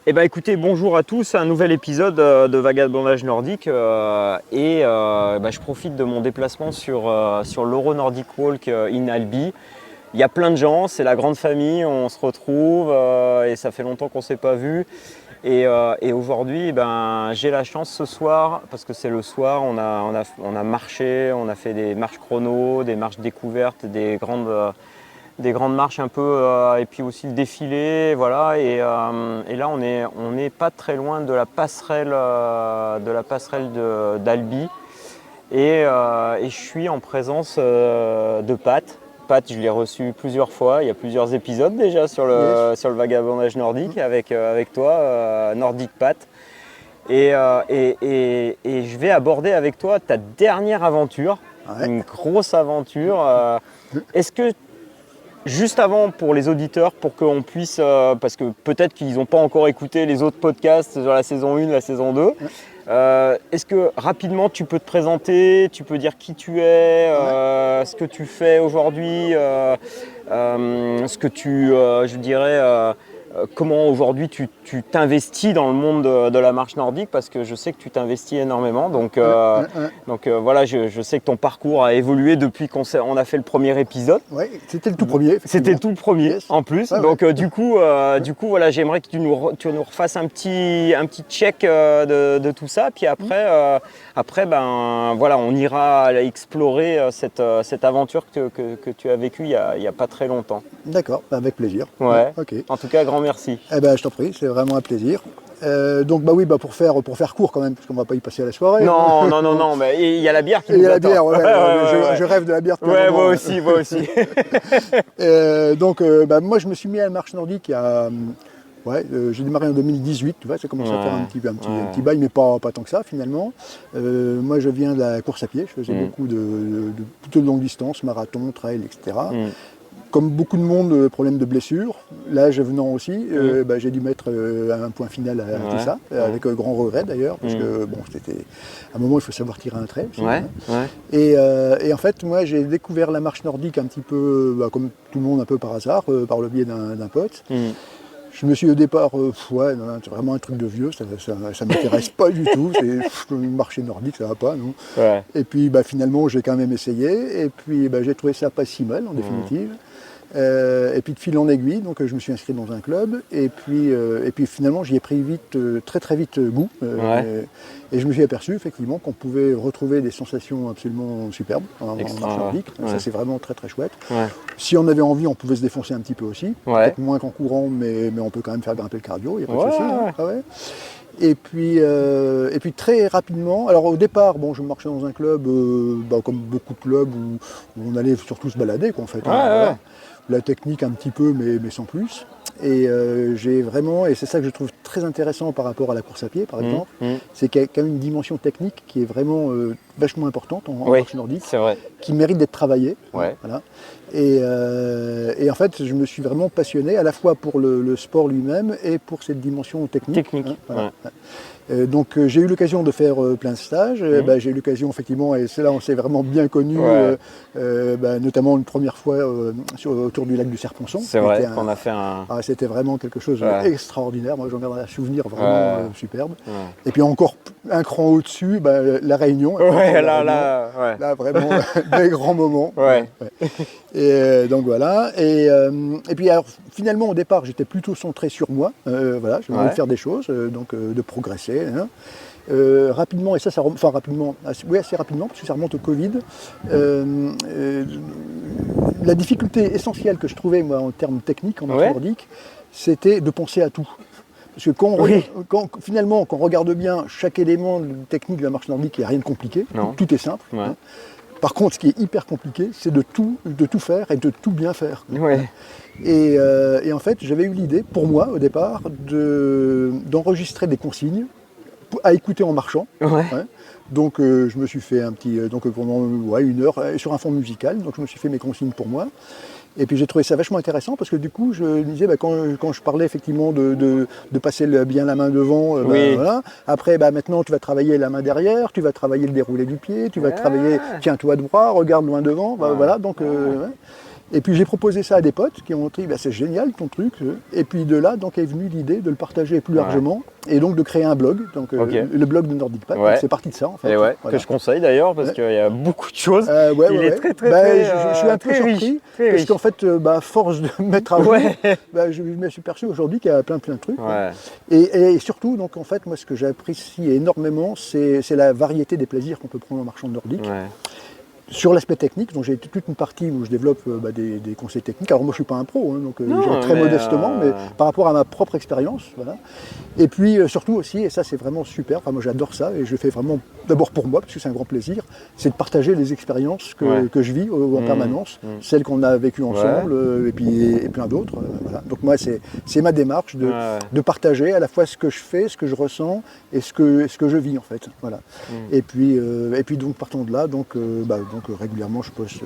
Eh ben écoutez, bonjour à tous, un nouvel épisode de Vagabondage Nordique je profite de mon déplacement sur l'Euro Nordic Walk in Albi. Il y a plein de gens, c'est la grande famille, on se retrouve et ça fait longtemps qu'on ne s'est pas vu. Et aujourd'hui, j'ai la chance ce soir, parce que c'est le soir, on a marché, on a fait des marches chrono, des marches découvertes, des grandes marches un peu, et puis aussi le défilé, voilà. Et là, on est pas très loin de la passerelle d'Albi. Et je suis en présence de Pat. Pat, je l'ai reçu plusieurs fois, il y a plusieurs épisodes déjà sur le vagabondage nordique avec toi, Nordic Pat. Et je vais aborder avec toi ta dernière aventure, une grosse aventure. Est-ce que juste avant, pour les auditeurs, pour qu'on puisse, parce que peut-être qu'ils n'ont pas encore écouté les autres podcasts sur la saison 1, la saison 2, est-ce que rapidement tu peux te présenter, tu peux dire qui tu es, ce que tu fais aujourd'hui, comment aujourd'hui tu t'investis dans le monde de la marche nordique, parce que je sais que tu t'investis énormément. Donc voilà, je sais que ton parcours a évolué depuis qu'on a fait le premier épisode. Oui, c'était le tout premier. C'était le tout premier, yes. En plus. Ah, donc du coup, voilà, j'aimerais que tu nous refasses un petit check de tout ça. Puis après, voilà, on ira explorer cette aventure que tu as vécue il y a pas très longtemps. D'accord, avec plaisir. Ouais. Okay. En tout cas, grand merci. Eh ben, je t'en prie, c'est vraiment un plaisir. Pour faire court quand même, parce qu'on va pas y passer à la soirée. Non, mais il y a la bière qui nous attend. Il y a la bière, je rêve de la bière. Ouais, moi aussi. Moi, je me suis mis à la marche nordique il y a... j'ai démarré en 2018, tu vois, ça commence à faire un petit bail, mais pas tant que ça finalement. Moi, je viens de la course à pied, je faisais beaucoup de plutôt de longue distance, marathon, trail, etc. Comme beaucoup de monde, problème de blessure. L'âge venant aussi, j'ai dû mettre un point final à tout ça, avec grand regret d'ailleurs, parce que c'était à un moment il faut savoir tirer un trait. Aussi, Et en fait, moi j'ai découvert la marche nordique un petit peu, comme tout le monde, un peu par hasard, par le biais d'un pote. Je me suis au départ, c'est vraiment un truc de vieux, ça ne m'intéresse pas du tout, c'est marcher nordique, ça va pas, non. Et puis finalement j'ai quand même essayé, et puis j'ai trouvé ça pas si mal en définitive. Et puis de fil en aiguille, donc je me suis inscrit dans un club, et puis finalement j'y ai pris très vite goût. Et je me suis aperçu effectivement qu'on pouvait retrouver des sensations absolument superbes en marche nordique. Ça c'est vraiment très chouette. Si on avait envie, on pouvait se défoncer un petit peu aussi, peut-être moins qu'en courant, mais on peut quand même faire grimper le cardio, il n'y a pas de souci. Et puis très rapidement, alors au départ, je marchais dans un club, comme beaucoup de clubs où on allait surtout se balader, quoi, en fait. La technique un petit peu, mais sans plus. Et j'ai vraiment, et c'est ça que je trouve très intéressant par rapport à la course à pied, par exemple, c'est qu'il y a quand même une dimension technique qui est vraiment vachement importante en marche nordique, qui mérite d'être travaillée. Voilà. Et en fait, je me suis vraiment passionné à la fois pour le sport lui-même et pour cette dimension technique. Donc j'ai eu l'occasion de faire plein de stages, j'ai eu l'occasion effectivement, et c'est là on s'est vraiment bien connus, notamment une première fois autour du lac du Serponçon. C'est vrai qu'on a fait un... c'était vraiment quelque chose d'extraordinaire, moi j'en garde un souvenir vraiment superbe. Et puis encore un cran au-dessus, la Réunion. Là vraiment, des grands moments. Et donc voilà, et puis alors, finalement au départ j'étais plutôt centré sur moi, j'avais envie de faire des choses, de progresser. Rapidement, et ça remonte, assez rapidement, parce que ça remonte au Covid. La difficulté essentielle que je trouvais moi en termes techniques en marche nordique, c'était de penser à tout. Parce que quand on regarde bien chaque élément technique de la marche nordique, il n'y a rien de compliqué, tout est simple. Par contre, ce qui est hyper compliqué, c'est de tout faire et de tout bien faire. Et en fait, j'avais eu l'idée, pour moi, au départ, d'enregistrer des consignes à écouter en marchant. Donc, je me suis fait pendant une heure, sur un fond musical, donc je me suis fait mes consignes pour moi. Et puis j'ai trouvé ça vachement intéressant parce que du coup, je me disais, quand je parlais effectivement de passer bien la main devant, après maintenant tu vas travailler la main derrière, tu vas travailler le déroulé du pied, tu vas travailler tiens-toi droit, regarde loin devant, donc Et puis j'ai proposé ça à des potes qui ont dit c'est génial ton truc. Et puis de là donc est venue l'idée de le partager plus largement et donc de créer un blog, donc le blog de Nordic Pat. C'est parti de ça en fait. Et voilà. Que je conseille d'ailleurs parce qu'il y a beaucoup de choses. Il est très je suis un peu surpris parce qu'en fait force de me mettre à jour, je me suis perçu aujourd'hui qu'il y a plein de trucs. Et surtout donc en fait moi ce que j'apprécie énormément c'est la variété des plaisirs qu'on peut prendre en marchand nordique. Sur l'aspect technique, donc j'ai toute une partie où je développe des conseils techniques. Alors moi je suis pas un pro, donc très modestement, mais par rapport à ma propre expérience, voilà. Et puis surtout aussi, et ça c'est vraiment super, moi j'adore ça et je fais vraiment d'abord pour moi parce que c'est un grand plaisir, c'est de partager les expériences que je vis en permanence, celles qu'on a vécues ensemble et plein d'autres. Voilà. Donc moi c'est ma démarche de partager à la fois ce que je fais, ce que je ressens et ce que je vis en fait. Voilà. Et puis donc partant de là, donc régulièrement je poste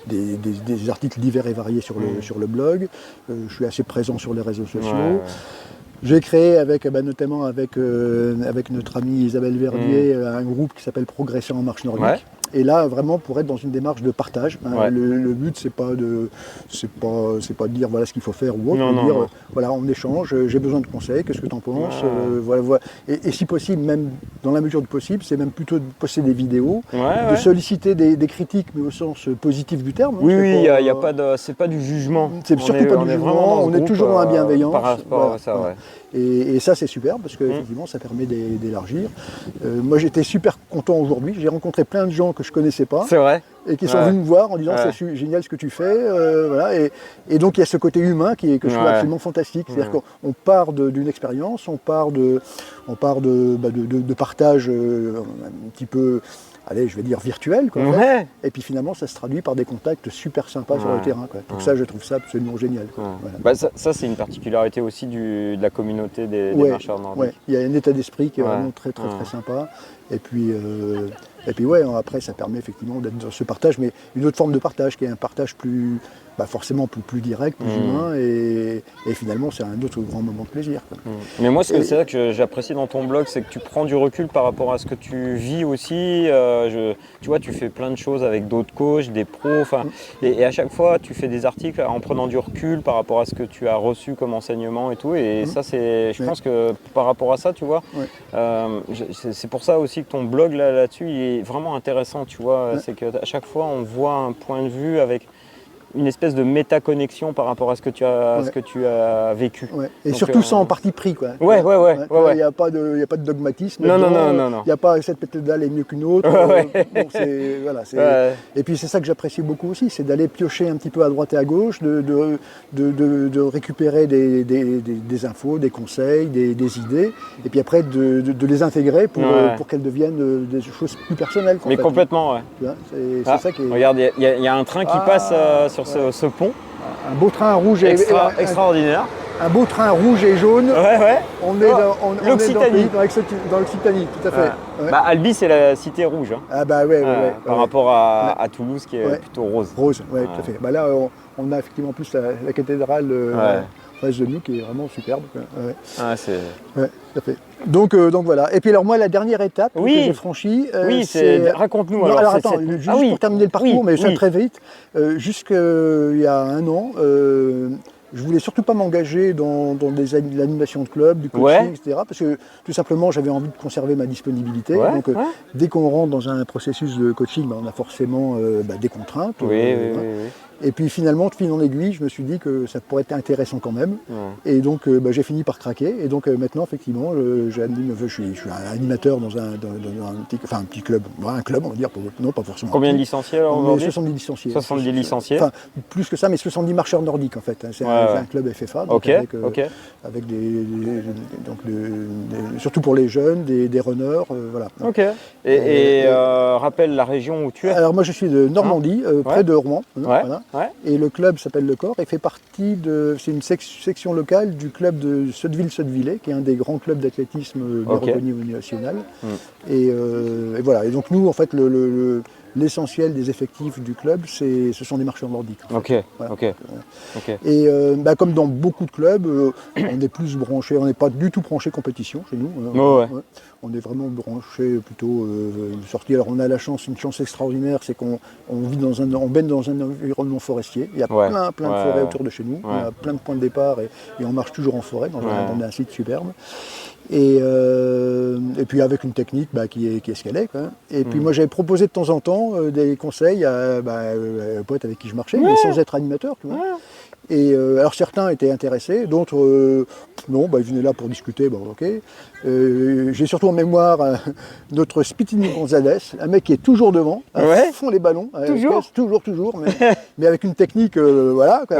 des articles divers et variés sur le blog. Je suis assez présent sur les réseaux sociaux. J'ai créé notamment avec notre amie Isabelle Verdier un groupe qui s'appelle Progresser en marche nordique. Et là, vraiment, pour être dans une démarche de partage. Le but, c'est pas de dire voilà ce qu'il faut faire ou autre, voilà, on échange, j'ai besoin de conseils, qu'est-ce que tu en penses, voilà. Et si possible, même dans la mesure du possible, c'est même plutôt de poster des vidéos, de solliciter des critiques, mais au sens positif du terme. C'est pas du jugement. C'est surtout pas du jugement, on est toujours dans la bienveillance. Par rapport à ça, Et ça, c'est super parce qu'effectivement, ça permet d'élargir. Moi, j'étais super content aujourd'hui. J'ai rencontré plein de gens que je connaissais pas. C'est vrai. Et qui sont venus me voir en disant c'est génial ce que tu fais. Voilà. Et donc, il y a ce côté humain que je trouve absolument fantastique. C'est-à-dire qu'on part d'une expérience, on part de partage un petit peu, allez, je vais dire virtuel, quoi, et puis finalement ça se traduit par des contacts super sympas sur le terrain, quoi. Donc ça, je trouve ça absolument génial, quoi. Voilà. Ça c'est une particularité aussi de la communauté des marcheurs nordiques. Il y a un état d'esprit qui est vraiment très sympa. Et puis après ça permet effectivement d'être dans ce partage, mais une autre forme de partage qui est un partage plus forcément plus direct, plus humain, et finalement c'est un autre grand moment de plaisir, quoi. Mais moi c'est ça que j'apprécie dans ton blog, c'est que tu prends du recul par rapport à ce que tu vis aussi. Tu vois, tu fais plein de choses avec d'autres coachs, des pros, et à chaque fois tu fais des articles en prenant du recul par rapport à ce que tu as reçu comme enseignement et tout, et ça je pense que par rapport à ça, tu vois, c'est pour ça aussi que ton blog là-dessus il est vraiment intéressant, tu vois, c'est qu'à chaque fois on voit un point de vue avec une espèce de méta-connexion par rapport à ce que tu as vécu. Et donc, surtout sans parti pris, quoi. Il n'y a pas de dogmatisme. Non. Il n'y a pas cette pédale est mieux qu'une autre. Et puis c'est ça que j'apprécie beaucoup aussi, c'est d'aller piocher un petit peu à droite et à gauche, de récupérer des infos, des conseils, des idées, et puis après de les intégrer pour qu'elles deviennent des choses plus personnelles. Mais complètement, c'est ça qui est... Regarde, il y a un train qui passe sur ce pont. Un beau train rouge extraordinaire. Un beau train rouge et jaune. On est dans l'Occitanie. Dans l'Occitanie, tout à fait. Albi, c'est la cité rouge. Par rapport à Toulouse, qui est plutôt rose. Rose, tout à fait. Là, on a effectivement plus la cathédrale en face de nous, qui est vraiment superbe. Tout à fait. Donc voilà. Et puis alors moi, la dernière étape que j'ai franchie, raconte-nous. Alors attends, juste pour terminer le parcours, mais ça très vite. Jusqu'il y a un an, je voulais surtout pas m'engager dans l'animation de club, du coaching, etc. Parce que tout simplement, j'avais envie de conserver ma disponibilité. Donc dès qu'on rentre dans un processus de coaching, on a forcément des contraintes. Et puis finalement, de fil en aiguille, je me suis dit que ça pourrait être intéressant quand même. Et donc j'ai fini par craquer. Et donc maintenant, effectivement, je suis un animateur dans un petit club, un club on va dire, non pas forcément. Combien de licenciés alors aujourd'hui ? 70 licenciés. 70 licenciés. Enfin, plus que ça, mais 70 marcheurs nordiques en fait. C'est un club FFA, donc avec surtout pour les jeunes, des runners, voilà. Et rappelle la région où tu es. Alors moi je suis de Normandie, près de Rouen. Et le club s'appelle Le Corps et fait partie c'est une section locale du club de Sotteville-Sottevillers, qui est un des grands clubs d'athlétisme reconnu au niveau national. Et voilà. Et donc nous, en fait, l'essentiel des effectifs du club, ce sont des marcheurs nordiques. En fait. Ok, Voilà. ok. Et comme dans beaucoup de clubs, on est plus branché, on n'est pas du tout branché compétition chez nous. Ouais. On est vraiment branché plutôt sortie. Alors on a une chance extraordinaire, c'est qu'on baigne dans un environnement forestier. Il y a plein de forêts autour de chez nous. On a plein de points de départ et on marche toujours en forêt dans un site superbe. Et puis avec une technique qui est ce qu'elle est. Quoi. Et puis moi j'avais proposé de temps en temps des conseils à potes avec qui je marchais, mais sans être animateur. Tu vois. Et alors certains étaient intéressés, d'autres non, ils venaient là pour discuter, ok. J'ai surtout en mémoire notre Spitini Gonzalez, un mec qui est toujours devant, à fond les ballons, toujours, mais avec une technique, voilà. Quoi,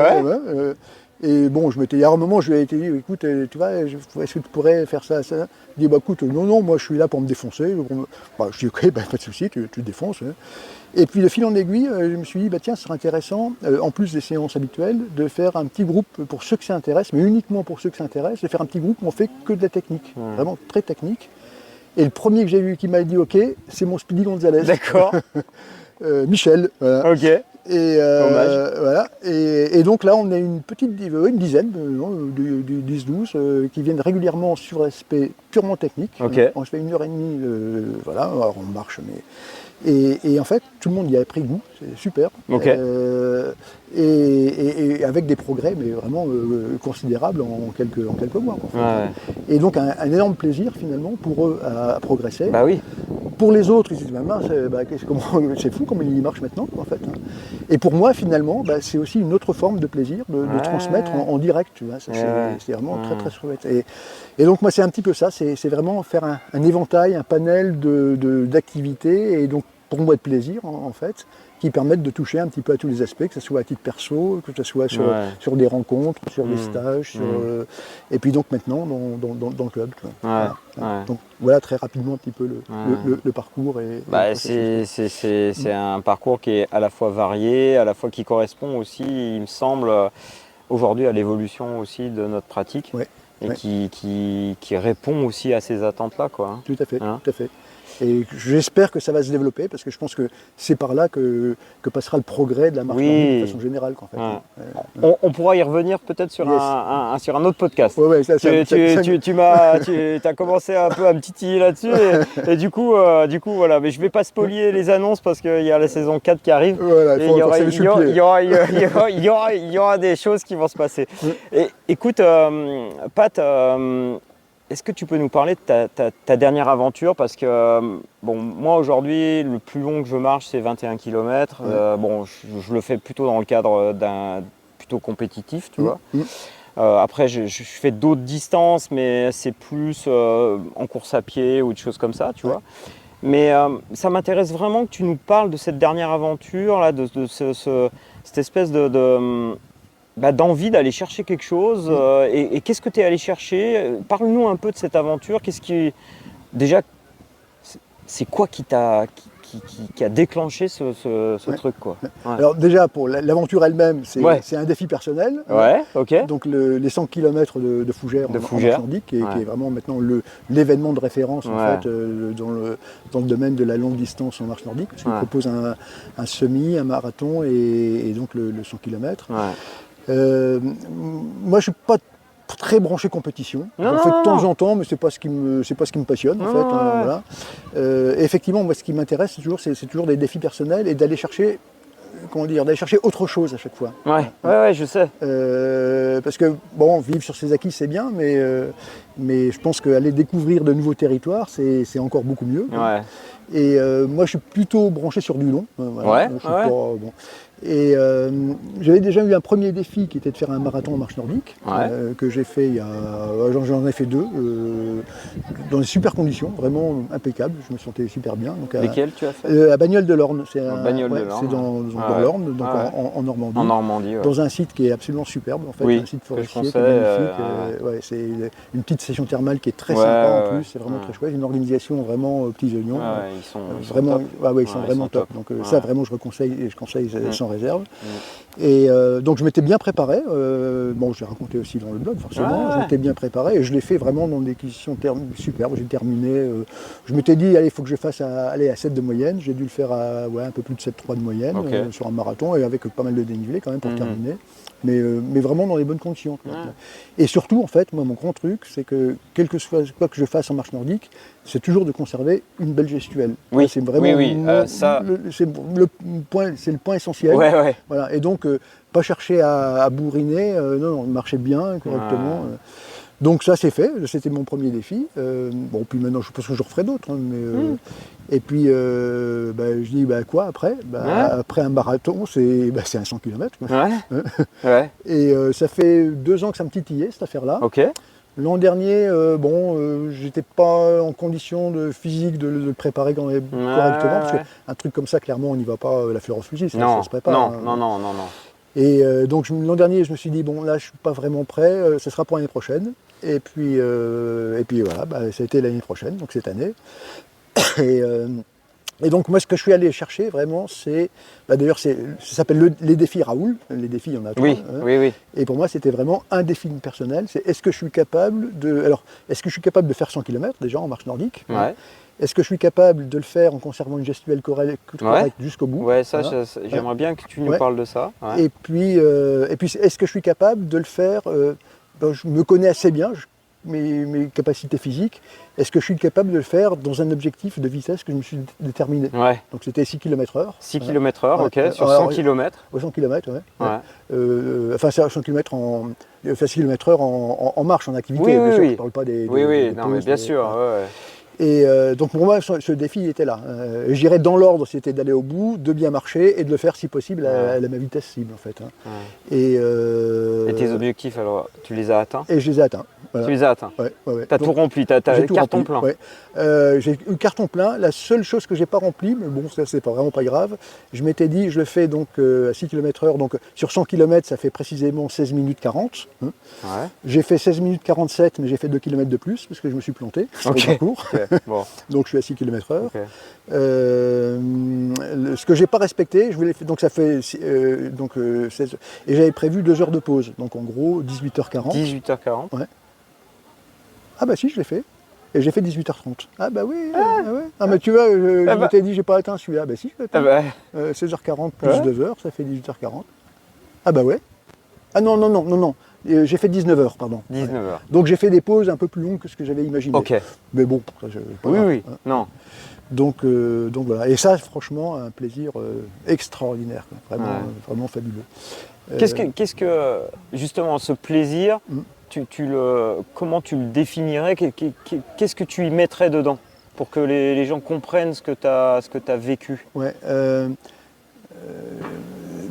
et bon, je m'étais, à un moment, je lui ai dit, écoute, tu vois, est-ce que tu pourrais faire ça? Il dit, écoute, non, moi je suis là pour me défoncer. Je dis, ok, pas de souci, tu te défonces. Hein. Et puis de fil en aiguille, je me suis dit, tiens, ce serait intéressant, en plus des séances habituelles, de faire un petit groupe pour ceux que ça intéresse, mais uniquement pour ceux que ça intéresse, de faire un petit groupe où on fait que de la technique, vraiment très technique. Et le premier que j'ai vu qui m'a dit, ok, c'est mon Speedy Gonzalez. D'accord. Michel. Voilà. Ok. Et voilà. Et donc là, on a une dizaine, 10-12, qui viennent régulièrement sur l'aspect purement technique. Okay. On se fait 1h30, voilà, alors on marche, mais. Et en fait, tout le monde y a pris goût, c'est super. Okay. Et avec des progrès, mais vraiment considérables en quelques mois. En fait. Et donc un énorme plaisir finalement pour eux à progresser. Bah oui. Pour les autres, ils se disent mince, c'est fou comment ils marchent maintenant en fait. Et pour moi finalement, c'est aussi une autre forme de plaisir de transmettre en direct. Tu vois, c'est vraiment très très chouette. Et donc moi c'est un petit peu ça, c'est vraiment faire un éventail, un panel d'activités et donc pour moi de plaisir en fait, qui permettent de toucher un petit peu à tous les aspects, que ce soit à titre perso, que ce soit sur des rencontres, sur des stages, et puis donc maintenant dans le club. Voilà. Donc voilà très rapidement un petit peu le parcours. C'est un parcours qui est à la fois varié, à la fois qui correspond aussi, il me semble, aujourd'hui à l'évolution aussi de notre pratique. Et qui répond aussi à ces attentes-là. Quoi. Tout à fait, tout à fait. Et j'espère que ça va se développer parce que je pense que c'est par là que passera le progrès de la marche nordique de façon générale. En fait. On pourra y revenir peut-être sur un autre podcast. Tu as commencé un peu à me titiller là-dessus et du coup voilà. Mais je ne vais pas spoiler les annonces parce qu'il y a la saison 4 qui arrive. Voilà, il y aura des choses qui vont se passer. Et, écoute, Pat, est-ce que tu peux nous parler de ta dernière aventure? Parce que moi aujourd'hui, le plus long que je marche, c'est 21 km. Je le fais plutôt dans le cadre d'un plutôt compétitif, tu vois. Après, je fais d'autres distances, mais c'est plus en course à pied ou des choses comme ça, tu vois. Mais ça m'intéresse vraiment que tu nous parles de cette dernière aventure, là, de cette espèce d'envie d'aller chercher quelque chose. Et qu'est-ce que tu es allé chercher? Parle-nous un peu de cette aventure. Déjà, c'est quoi qui a déclenché ce truc, quoi. Alors déjà, pour l'aventure elle-même, c'est un défi personnel. Donc les 100 km de Fougères en marche nordique, qui est vraiment maintenant l'événement de référence en fait, dans le domaine de la longue distance en marche nordique, parce qu'il propose un semi, un marathon et donc le 100 km. Moi, je suis pas très branché compétition. J'en fais de temps en temps, mais c'est pas ce qui me passionne en fait. Voilà. Effectivement, moi, ce qui m'intéresse, c'est toujours des défis personnels et d'aller chercher, autre chose à chaque fois. Ouais, je sais. Parce que vivre sur ses acquis, c'est bien, mais je pense qu'aller découvrir de nouveaux territoires, c'est encore beaucoup mieux. Et moi, je suis plutôt branché sur du long. Et j'avais déjà eu un premier défi qui était de faire un marathon en marche nordique que j'ai fait j'en ai fait 2 dans des super conditions, vraiment impeccables, je me sentais super bien. Lesquels tu as fait? À Bagnoles de l'Orne, c'est dans l'Orne, donc en Normandie. En Normandie, dans un site qui est absolument superbe, en fait, un site forestier qui est magnifique. C'est une petite station thermale qui est très sympa en plus, c'est vraiment très chouette, une organisation vraiment aux petits oignons. Ils sont vraiment, top. Ils sont vraiment top. Donc ça vraiment je conseille sans réserve. Et donc je m'étais bien préparé, bon j'ai raconté aussi dans le blog forcément, je m'étais bien préparé et je l'ai fait vraiment dans des conditions superbes, j'ai terminé, je m'étais dit allez il faut que je fasse à 7 de moyenne, j'ai dû le faire à un peu plus de 7,3 de moyenne sur un marathon et avec pas mal de dénivelé quand même pour terminer, mais vraiment dans les bonnes conditions. Et surtout en fait, moi mon grand truc c'est que quel que soit quoi que je fasse en marche nordique, c'est toujours de conserver une belle gestuelle. Oui, c'est vraiment ça... c'est le point essentiel. Voilà. Et donc, pas chercher à bourriner, non, marcher bien, correctement. Donc ça c'est fait, c'était mon premier défi. Bon, puis maintenant je pense que je referai d'autres. Hein, et puis je dis quoi après après un marathon, c'est un 100 km. Et ça fait 2 ans que ça me titillait cette affaire-là. L'an dernier, j'étais pas en condition de physique de le préparer correctement, parce qu'un truc comme ça, clairement, on n'y va pas la fleur au fusil, ça se prépare. Non. Et donc l'an dernier, je me suis dit, bon là, je suis pas vraiment prêt, ce sera pour l'année prochaine. Et puis voilà, ça a été l'année prochaine, donc cette année. Et donc moi ce que je suis allé chercher vraiment c'est, d'ailleurs ça s'appelle les défis Raoul, les défis il y en a 3. Oui. Et pour moi c'était vraiment un défi personnel, c'est est-ce que je suis capable de faire 100 km déjà en marche nordique Est-ce que je suis capable de le faire en conservant une gestuelle correcte jusqu'au bout J'aimerais bien que tu nous parles de ça. Et puis est-ce que je suis capable de le faire, je me connais assez bien, mes capacités physiques, est-ce que je suis capable de le faire dans un objectif de vitesse que je me suis déterminé. Donc c'était 6 km/h. 6 km/h, sur 100 km. 100 km, enfin 100 km 6 km/h en marche, en activité, bien sûr, je ne parle pas des mais bien sûr. Et donc pour moi, ce défi était là. Je dirais dans l'ordre, c'était d'aller au bout, de bien marcher et de le faire si possible à ma vitesse cible en fait. Et tes objectifs alors, tu les as atteints? Et je les ai atteints. Voilà. Tu les as atteints. T'as tout rempli, t'as carton plein. J'ai eu carton plein. La seule chose que j'ai pas remplie, mais bon, ça c'est vraiment pas grave. Je m'étais dit, je le fais donc à 6 km/h, donc sur 100 km, ça fait précisément 16 minutes 40. J'ai fait 16 minutes 47, mais j'ai fait 2 km de plus parce que je me suis planté sur le parcours. Donc je suis à 6 km/h. Ce que j'ai pas respecté, je voulais donc ça fait 16, et j'avais prévu 2 heures de pause. Donc en gros 18h40. 18h40. Ah bah si, je l'ai fait. Et j'ai fait 18h30. Ah bah oui. Ah mais tu vois, je m'étais dit j'ai pas atteint celui-là. Bah si, je l'ai atteint. 16h40 plus 2 heures, ça fait 18h40. Ah bah ouais. Ah non. J'ai fait 19h, pardon. 19h. Donc j'ai fait des pauses un peu plus longues que ce que j'avais imaginé. Mais bon, ça, pas grave, non. Donc voilà. Et ça, franchement, un plaisir extraordinaire, quoi. Vraiment fabuleux. Qu'est-ce que justement ce plaisir, comment tu le définirais? Qu'est-ce que tu y mettrais dedans pour que les gens comprennent ce que tu as vécu?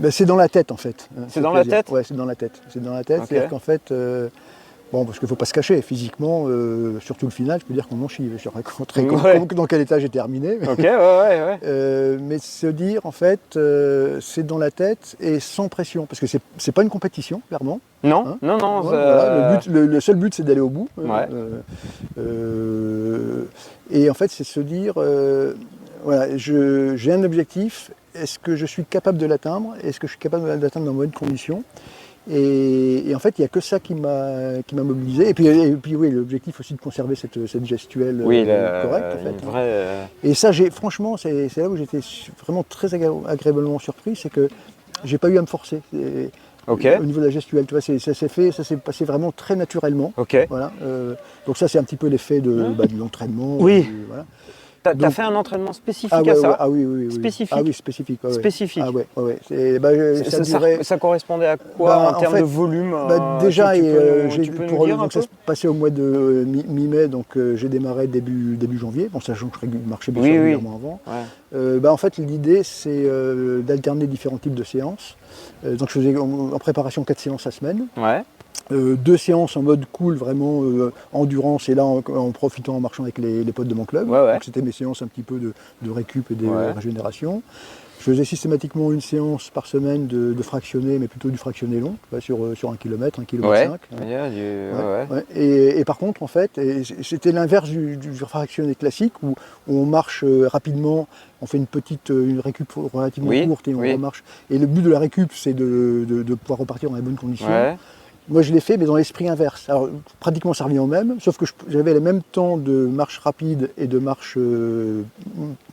C'est dans la tête en fait. C'est dans la tête? Ouais, c'est dans la tête. C'est-à-dire qu'en fait, parce qu'il ne faut pas se cacher, physiquement, surtout le final, je peux dire qu'on m'en chie. Je raconterai dans quel état j'ai terminé. Mais se dire, en fait, c'est dans la tête et sans pression. Parce que c'est pas une compétition, clairement. Non. Voilà, le seul but, c'est d'aller au bout. Et en fait, c'est se dire, j'ai un objectif. Est-ce que je suis capable de l'atteindre? Est-ce que je suis capable de l'atteindre dans de bonnes conditions? Et en fait, il n'y a que ça qui m'a mobilisé. Et puis oui, l'objectif aussi de conserver cette gestuelle correcte. En fait, Et ça, franchement, c'est là où j'étais vraiment très agréablement surpris, c'est que j'ai pas eu à me forcer. Au niveau de la gestuelle, tu vois, ça s'est passé vraiment très naturellement. Voilà. Donc ça, c'est un petit peu l'effet de l'entraînement. Voilà. T'as fait un entraînement spécifique à ça? Oui. Spécifique? Ah oui, spécifique. Spécifique? Ça correspondait à quoi en termes de volume? Déjà, ça se passait au mois de mi-mai, donc j'ai démarré début janvier, sachant que je marchais bien régulièrement avant. En fait, l'idée, c'est d'alterner différents types de séances. Donc je faisais en préparation 4 séances à semaine. 2 séances en mode cool, vraiment endurance, et là en profitant, en marchant avec les potes de mon club. Donc c'était mes séances un petit peu de récup et de régénération. Je faisais systématiquement une séance par semaine de fractionné, mais plutôt du fractionné long, sur 1 km, 1 km. Ouais. 5. Et par contre, en fait, c'était l'inverse du fractionné classique où on marche rapidement, on fait une récup relativement courte et on remarche. Et le but de la récup, c'est de pouvoir repartir dans les bonnes conditions. Ouais. Moi, je l'ai fait, mais dans l'esprit inverse. Alors, pratiquement, ça revient au même, sauf que j'avais le même temps de marche rapide et de marche...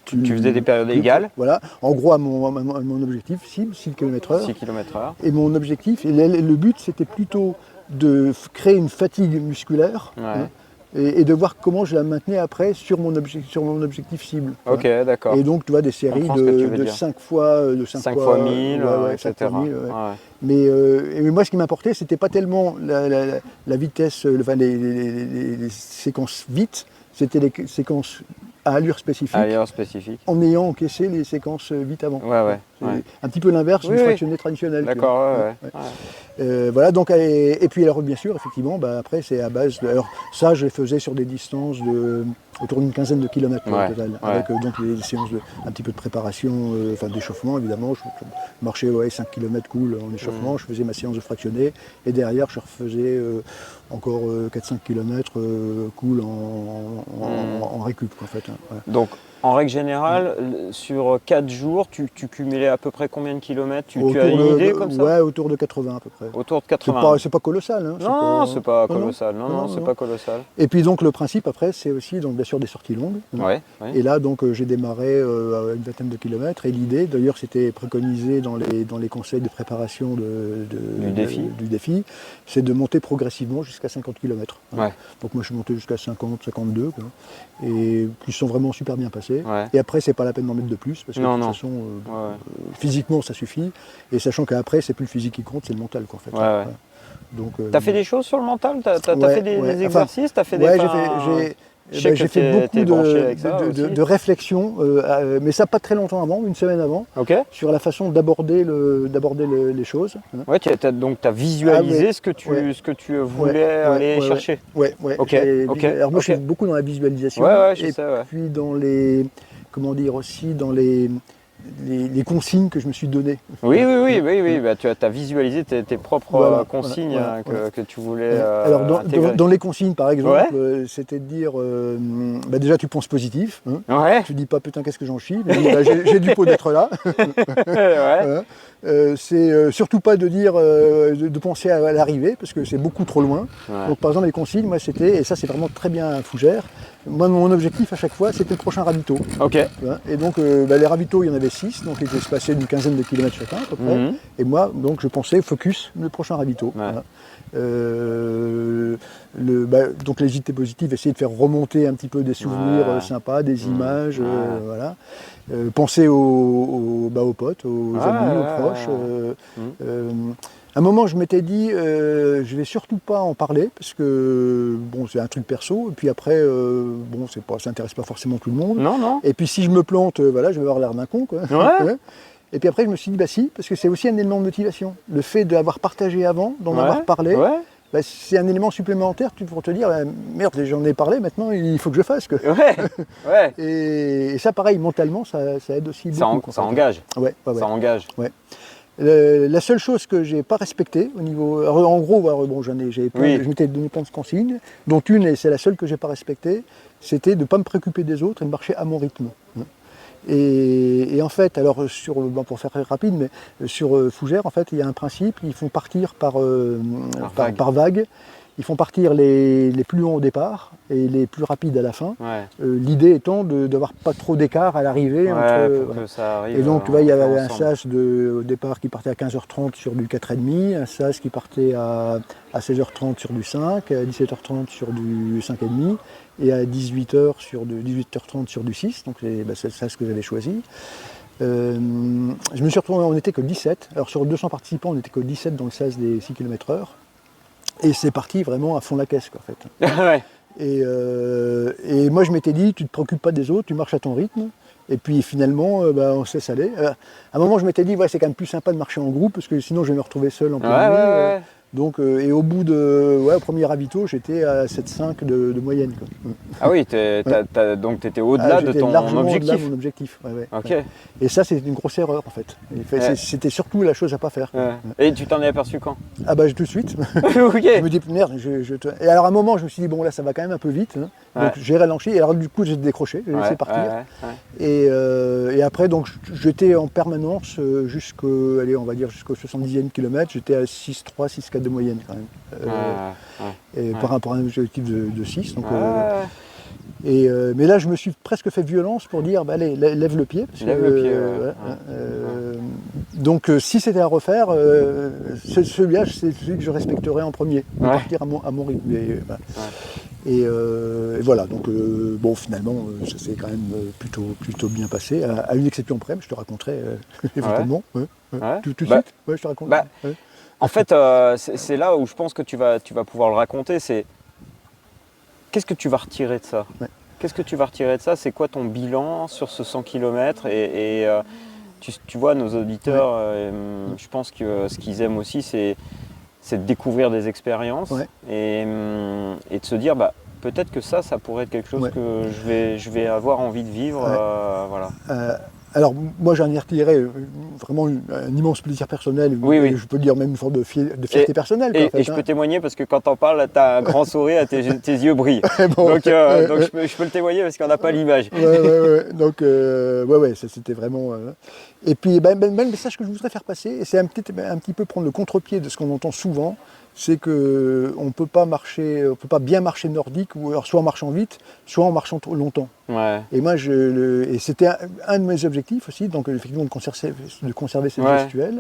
tu faisais des périodes égales. Voilà. En gros, à mon objectif cible, 6 km/h. 6 km/h. Et mon objectif, et le but, c'était plutôt de créer une fatigue musculaire. Ouais. Et de voir comment je la maintenais après sur mon objectif cible. Ok, d'accord. Et donc, tu vois, des séries de 5 fois 1000, etc. 5 fois 1000, ouais. Mais moi, ce qui m'importait, c'était pas tellement la vitesse, les séquences vite, c'était les séquences à allure spécifique. En ayant encaissé les séquences vite avant. Ouais. Un petit peu l'inverse du fractionné traditionnel. D'accord, voilà, donc, et puis alors bien sûr, effectivement, après c'est à base de... Alors ça, je les faisais sur des distances autour d'une quinzaine de kilomètres au total, avec donc les séances un petit peu de préparation, d'échauffement évidemment. Je marchais 5 km cool en échauffement, je faisais ma séance de fractionné, et derrière je refaisais encore 4-5 km cool en récup en fait. Donc en règle générale, sur 4 jours, tu cumulais à peu près combien de kilomètres? Tu as une idée comme ça? Ouais, autour de 80 à peu près. Autour de 80. C'est pas colossal. Hein, c'est pas colossal. Non, c'est pas colossal. Et puis donc le principe après, c'est aussi donc bien sûr des sorties longues. Ouais. Et là donc j'ai démarré à une vingtaine de kilomètres. Et l'idée, d'ailleurs, c'était préconisé dans les conseils de préparation du défi, c'est de monter progressivement jusqu'à 50 km. Ouais. Donc moi je suis monté jusqu'à 50, 52, quoi, et qui sont vraiment super bien passés. Ouais. Et après, c'est pas la peine d'en mettre de plus, parce que de toute façon, physiquement, ça suffit. Et sachant qu'après, c'est plus le physique qui compte, c'est le mental, quoi, en fait. Ouais. Donc, t'as fait des choses sur le mental? T'as fait des exercices? T'as fait j'ai fait beaucoup de réflexions, mais ça pas très longtemps avant, une semaine avant, sur la façon d'aborder les choses. Ouais, donc tu as visualisé ce que tu voulais aller chercher. Ouais. Alors moi je suis beaucoup dans la visualisation, et puis dans les consignes que je me suis données. Oui. Bah, tu as visualisé tes propres consignes que tu voulais Alors dans les consignes par exemple, c'était de dire déjà tu penses positif, tu dis pas putain qu'est-ce que j'en chie, mais j'ai du pot d'être là. C'est surtout pas de dire de penser à l'arrivée parce que c'est beaucoup trop loin. Donc par exemple les consignes, moi c'était, et ça c'est vraiment très bien Fougères, moi mon objectif à chaque fois c'était le prochain ravito. Et donc les ravitaux il y en avait 6, donc ils se passaient d'une quinzaine de kilomètres chacun à peu près. Et moi donc je pensais focus le prochain ravito. Donc les idées positives, essayer de faire remonter un petit peu des souvenirs sympas, des images, voilà. Penser aux potes, aux amis, aux proches. À un moment, je m'étais dit, je vais surtout pas en parler parce que c'est un truc perso. Et puis après, ça n'intéresse pas forcément tout le monde. Non. Et puis si je me plante, je vais avoir l'air d'un con, quoi. Et puis après, je me suis dit, si, parce que c'est aussi un élément de motivation. Le fait d'avoir partagé avant, d'en avoir parlé. C'est un élément supplémentaire pour te dire merde, j'en ai parlé, maintenant il faut que je fasse. Et ça, pareil, mentalement, ça aide aussi beaucoup. Ça engage. Ça engage. La seule chose que j'ai pas respectée au niveau. En gros, je m'étais donné plein de consignes, dont une, et c'est la seule que j'ai pas respectée, c'était de ne pas me préoccuper des autres et de marcher à mon rythme. Et en fait, alors pour faire très rapide, mais sur Fougères, en fait, il y a un principe, ils font partir par vague. Ils font partir les plus longs au départ et les plus rapides à la fin. L'idée étant d'avoir pas trop d'écart à l'arrivée. Et donc, tu vois, il y avait un sas au départ qui partait à 15h30 sur du 4,5, un sas qui partait à 16h30 sur du 5, à 17h30 sur du 5,5 et à 18h30 sur du 6. Donc, c'est le sas que j'avais choisi. Je me suis retrouvé, on n'était que 17. Alors, sur 200 participants, on n'était que 17 dans le sas des 6 km/h. Et c'est parti vraiment à fond la caisse, quoi, en fait. Et moi, je m'étais dit, tu ne te préoccupes pas des autres, tu marches à ton rythme. Et puis finalement, on se laisse aller. À un moment, je m'étais dit, c'est quand même plus sympa de marcher en groupe, parce que sinon, je vais me retrouver seul en pleine nuit. Donc, et au bout au premier ravito, j'étais à 7,5 de moyenne, quoi. Ah oui, donc tu étais au-delà de ton largement objectif. au-delà de mon objectif. Ok. Ouais. Et ça, c'était une grosse erreur en fait. C'était surtout la chose à pas faire. Ouais. Et tu t'en es aperçu quand? Ah bah tout de suite. Ok. Je me dis merde. Et alors à un moment, je me suis dit bon là, ça va quand même un peu vite. Hein. Donc j'ai ralenti. Et alors du coup, j'ai décroché, j'ai laissé partir. Et après, donc j'étais en permanence jusqu'au 70e kilomètre. J'étais à 6,3, 6,4 de moyenne quand même. Et par rapport à un objectif de 6. Donc, mais là, je me suis presque fait violence pour dire bah, allez, lève le pied. Donc, si c'était à refaire, celui-là, c'est celui que je respecterais en premier, partir à mon rythme. Et voilà, donc bon, finalement, ça s'est quand même plutôt bien passé, à une exception près, mais je te raconterai éventuellement. Tout de suite, je te raconte. En fait, c'est là où je pense que tu vas pouvoir le raconter, c'est qu'est-ce que tu vas retirer de ça? Qu'est-ce que tu vas retirer de ça? C'est quoi ton bilan sur ce 100 km? Et tu vois, nos auditeurs, je pense que ce qu'ils aiment aussi, c'est de découvrir des expériences et de se dire, bah, peut-être que ça pourrait être quelque chose que je vais avoir envie de vivre. Voilà. Alors moi j'en ai retiré vraiment un immense plaisir personnel, je peux dire même une forme de fierté personnelle. Et je peux témoigner parce que quand t'en parles, t'as un grand sourire et tes yeux brillent. Donc je peux le témoigner parce qu'on n'a pas l'image. Donc ça c'était vraiment... Et puis le message que je voudrais faire passer, et c'est un petit peu prendre le contre-pied de ce qu'on entend souvent, c'est qu'on ne peut pas bien marcher nordique, ou alors soit en marchant vite, soit en marchant trop longtemps. Et moi, c'était un de mes objectifs aussi, donc effectivement de conserver cette gestuelle.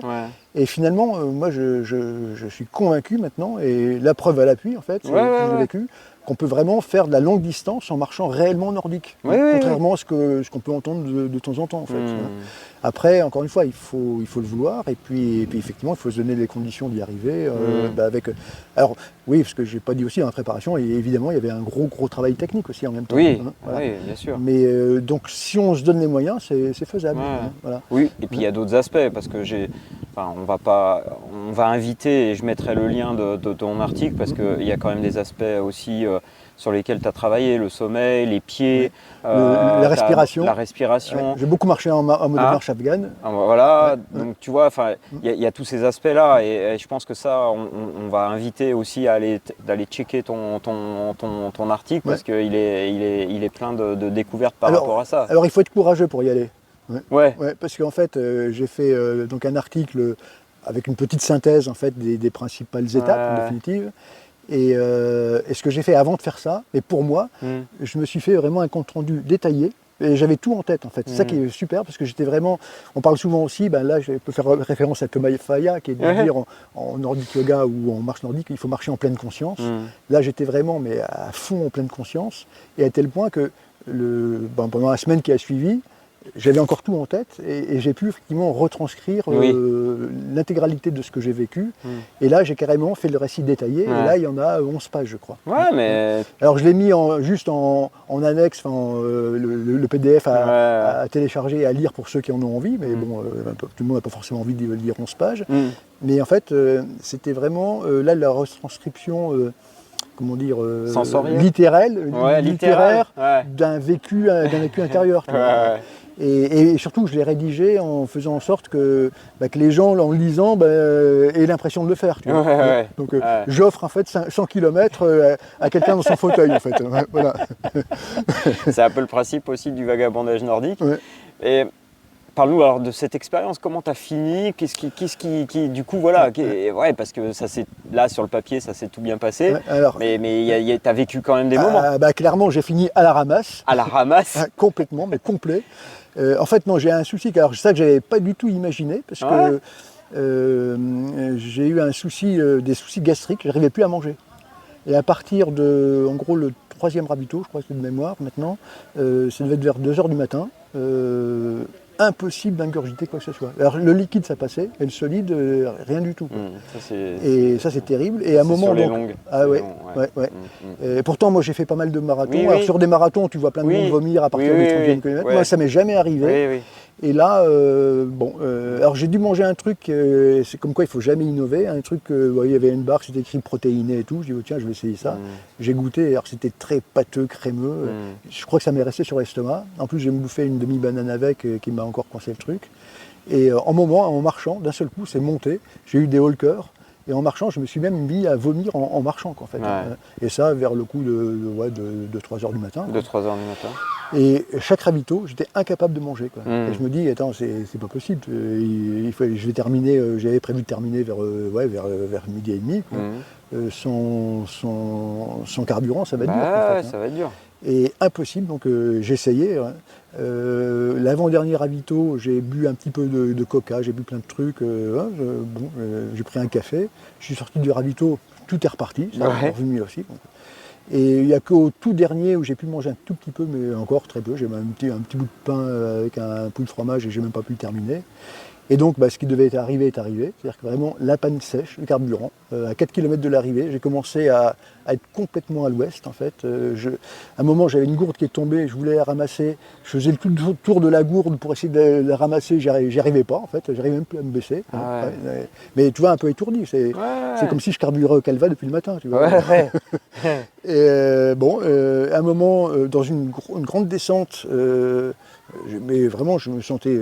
Et finalement, moi, je suis convaincu maintenant, et la preuve à l'appui en fait, j'ai vécu, qu'on peut vraiment faire de la longue distance en marchant réellement nordique, contrairement à ce qu'on peut entendre de temps en temps en fait. Après, encore une fois, il faut le vouloir, et puis effectivement, il faut se donner les conditions d'y arriver. Alors oui, parce que j'ai pas dit aussi dans la préparation, et évidemment, il y avait un gros travail technique aussi en même temps. Oui, bien sûr. Mais donc, si on se donne les moyens, c'est faisable. Oui, et puis il y a d'autres aspects, parce que on va inviter, et je mettrai le lien de ton article, parce qu'il y a quand même des aspects aussi sur lesquels tu as travaillé, le sommeil, les pieds, la respiration. J'ai beaucoup marché en mode marche afghane. Donc tu vois, il y a tous ces aspects-là, et je pense que ça, on va inviter aussi d'aller checker ton article, parce qu'il est plein de découvertes par rapport à ça. Alors il faut être courageux pour y aller. Parce qu'en fait, j'ai fait donc un article avec une petite synthèse en fait, des principales étapes définitives. Et ce que j'ai fait avant de faire ça, et pour moi, je me suis fait vraiment un compte rendu détaillé. Et j'avais tout en tête en fait. C'est ça qui est super, parce que j'étais vraiment... On parle souvent aussi, là je peux faire référence à Thomas Faya, qui est de dire en nordic yoga ou en marche nordique, il faut marcher en pleine conscience. Là j'étais vraiment à fond en pleine conscience, et à tel point que pendant la semaine qui a suivi, j'avais encore tout en tête, et j'ai pu effectivement retranscrire l'intégralité de ce que j'ai vécu. Et là, j'ai carrément fait le récit détaillé, et là, il y en a 11 pages, je crois. Alors, je l'ai mis juste en annexe, le PDF à télécharger et à lire pour ceux qui en ont envie, mais bon, tout le monde n'a pas forcément envie de lire 11 pages. Mais en fait, c'était vraiment là la retranscription... littéraire d'un vécu intérieur. Et surtout, je l'ai rédigé en faisant en sorte que les gens, en le lisant, aient l'impression de le faire. Donc, j'offre en fait 100 km à quelqu'un dans son fauteuil, en fait. Voilà. C'est un peu le principe aussi du vagabondage nordique. Et parle-nous alors de cette expérience, comment tu as fini, qu'est-ce qui du coup, voilà, parce que ça là sur le papier, ça s'est tout bien passé, mais tu as vécu quand même des moments. Clairement, j'ai fini à la ramasse. À la ramasse complètement, mais complet. En fait, non, j'ai un souci, alors c'est ça que je n'avais pas du tout imaginé, parce que j'ai eu des soucis gastriques, je n'arrivais plus à manger. Et à partir de, en gros, le 3e ravito, je crois que c'est de mémoire maintenant, ça devait être vers 2h du matin, impossible d'ingurgiter quoi que ce soit. Alors le liquide ça passait, et le solide rien du tout. Et ça c'est terrible. Et à un moment sur les longues. Et pourtant moi j'ai fait pas mal de marathons. Alors sur des marathons tu vois plein de monde vomir à partir du 30e kilomètre. Moi ça m'est jamais arrivé. Et là, alors j'ai dû manger un truc, c'est comme quoi il ne faut jamais innover, un truc, il y avait une barre, c'était écrit protéiné et tout, je dis tiens je vais essayer ça. J'ai goûté, alors c'était très pâteux, crémeux, je crois que ça m'est resté sur l'estomac. En plus j'ai bouffé une demi-banane avec qui m'a encore coincé le truc. Et en marchant, d'un seul coup c'est monté, j'ai eu des hauts le cœur. Et en marchant, je me suis même mis à vomir en marchant, quoi, en fait. Ouais. Et ça, vers le coup de 3 h du matin. De 3 h du matin. Et chaque ravito, j'étais incapable de manger, quoi. Et je me dis, attends, c'est pas possible. Je vais terminer, j'avais prévu de terminer vers midi et demi, quoi. Sans carburant, ça va être dur. En fait, ça va être dur. Et impossible, donc j'ai essayé. L'avant-dernier ravito, j'ai bu un petit peu de coca, j'ai bu plein de trucs. J'ai pris un café, je suis sorti du ravito, tout est reparti, ça a revenu aussi. Et il n'y a qu'au tout dernier où j'ai pu manger un tout petit peu, mais encore très peu. J'ai un petit bout de pain avec un peu de fromage et j'ai même pas pu le terminer. Et donc, ce qui devait arriver est arrivé. C'est-à-dire que vraiment, la panne sèche, le carburant. À 4 km de l'arrivée, j'ai commencé à être complètement à l'ouest, en fait. À un moment, j'avais une gourde qui est tombée, je voulais la ramasser. Je faisais le tour de la gourde pour essayer de la ramasser. J'y arrivais pas, en fait. J'arrivais même plus à me baisser. Mais tu vois, un peu étourdi. C'est comme si je carburais au Calva depuis le matin, tu vois. Et à un moment, dans une grande descente, mais vraiment, je me sentais,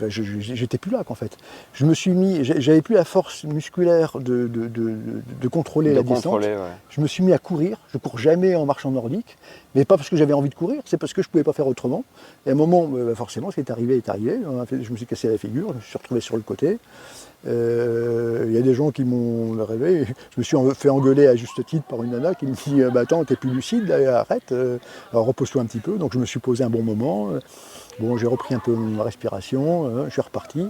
j'étais plus là, qu'en fait. Je me suis mis, j'avais plus la force musculaire de contrôler la distance. Je me suis mis à courir. Je cours jamais en marchant nordique, mais pas parce que j'avais envie de courir, c'est parce que je pouvais pas faire autrement. Et à un moment, forcément, ce qui est arrivé est arrivé. Je me suis cassé la figure, je me suis retrouvé sur le côté. Il y a des gens qui m'ont rêvé. Je me suis fait engueuler à juste titre par une nana qui me dit attends, t'es plus lucide, là, arrête, alors repose-toi un petit peu. Donc je me suis posé un bon moment. J'ai repris un peu ma respiration, je suis reparti.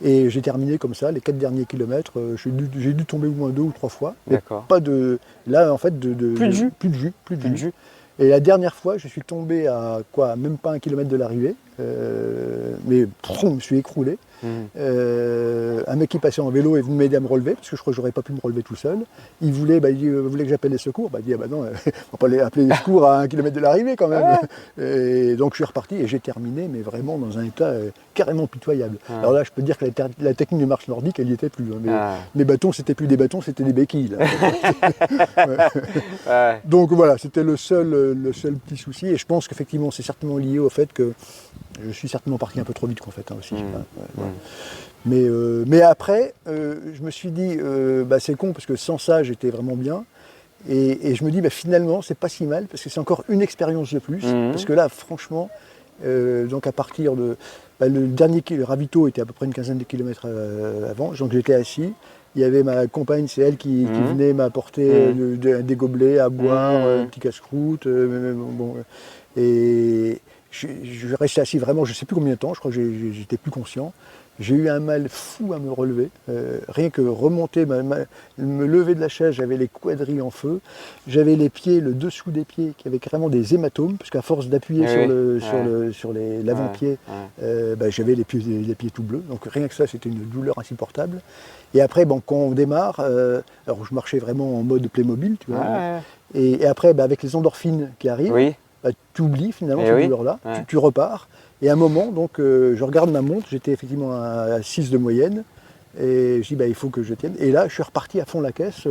Et j'ai terminé comme ça, les 4 derniers kilomètres, j'ai dû tomber au moins 2 ou 3 fois. D'accord. Pas de. Là, en fait, plus de jus. Et la dernière fois, je suis tombé à même pas 1 kilomètre de l'arrivée, mais je me suis écroulé. Un mec qui passait en vélo est venu m'aider à me relever, parce que je crois que j'aurais pas pu me relever tout seul. Il voulait que j'appelle les secours. Il dit non, on va pas appeler les secours à 1 kilomètre de l'arrivée quand même. Et donc je suis reparti et j'ai terminé, mais vraiment dans un état carrément pitoyable. Alors là, je peux dire que la technique de marche nordique, elle n'y était plus. Mes bâtons, c'était plus des bâtons, c'était des béquilles. Là. Donc voilà, c'était le seul petit souci. Et je pense qu'effectivement, c'est certainement lié au fait que je suis certainement parti un peu trop vite, en fait, aussi. Mais après, je me suis dit, c'est con, parce que sans ça, j'étais vraiment bien. Et je me dis, finalement, c'est pas si mal, parce que c'est encore une expérience de plus. Parce que là, franchement, donc à partir de... le ravito était à peu près une quinzaine de kilomètres avant, donc j'étais assis. Il y avait ma compagne, c'est elle qui venait m'apporter des gobelets à boire, un petit casse-croûte. Et je restais assis vraiment, je ne sais plus combien de temps, je crois que j'étais plus conscient. J'ai eu un mal fou à me relever. Rien que remonter, me lever de la chaise, j'avais les quadrilles en feu. J'avais les pieds, le dessous des pieds, qui avaient carrément des hématomes, parce qu'à force d'appuyer sur l'avant-pied, j'avais les pieds tout bleus. Donc rien que ça, c'était une douleur insupportable. Et après, quand on démarre, alors je marchais vraiment en mode Playmobil, tu vois. Et après, avec les endorphines qui arrivent, tu oublies finalement cette douleur-là, tu repars. Et à un moment, donc, je regarde ma montre, j'étais effectivement à 6 de moyenne, et je dis, il faut que je tienne. Et là, je suis reparti à fond la caisse,